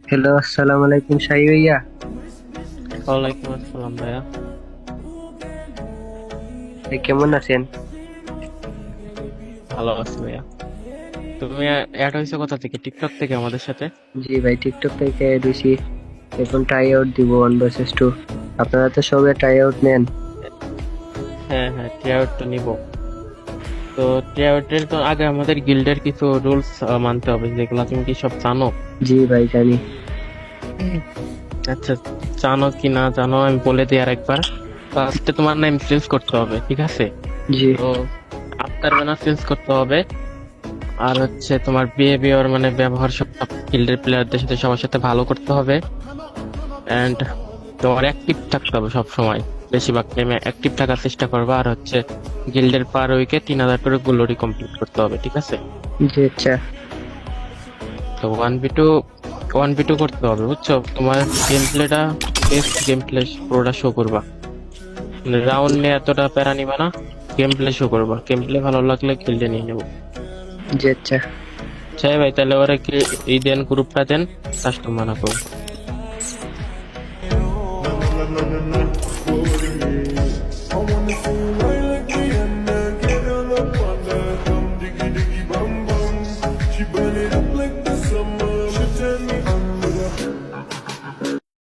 Hello, আসসালামু আলাইকুম শাহি ভাইয়া। ওয়ালাইকুম আসসালাম ভাইয়া। ভাই কেমন আছেন? ভালো আছি ভাইয়া। তুমি অ্যাড হয়েছো কোথা থেকে? টিকটক থেকে আমাদের সাথে? জি ভাই, টিকটক থেকে দিছি। এখন ট্রাই আউট দিব 1 vs 2। আপনারা তো সবে ট্রাই আউট নেন। হ্যাঁ হ্যাঁ, ট্রাই আউট তো নিবো। তো ট্রাই আউটের তো আগে আমাদের গিল্ডের কিছু রুলস মানতে হবে, যেগুলো তুমি কি সব জানো? জি ভাই জানি। হুম। আচ্ছা, জানো কি না জানো আমি বলে দিই আর একবার। ফার্স্টে তোমার নেম চেঞ্জ করতে হবে, ঠিক আছে? জি। তো আফটার ব্যানার চেঞ্জ করতে হবে। আর হচ্ছে তোমার বিহেভিয়ার মানে ব্যবহার সব গিল্ডের প্লেয়ারদের সাথে সবার সাথে ভালো করতে হবে। এন্ড তোমার অ্যাক্টিভ থাকতে হবে সব সময়, বেশিরভাগ টাইমে অ্যাক্টিভ থাকার চেষ্টা করবা। আর হচ্ছে গিল্ডের পার উইকে 3000 করে গ্লোরি কমপ্লিট করতে হবে, ঠিক আছে? জি আচ্ছা। তো 1v2 করতে হবে, বুঝছো? তোমার গেম প্লেটা, বেস্ট গেম প্লে পুরোটা শো করবা। রাউন্ড নিয়ে এতটা প্যারা নিবা না, গেম প্লে শো করবা। গেম প্লে ভালো লাগলে গিল্ডে নিয়ে নেবো। জি আচ্ছা। চাই ভাই, তাহলে ওরা কি এই দেন, গ্রুপটা দেন, কাস্টমার করবো।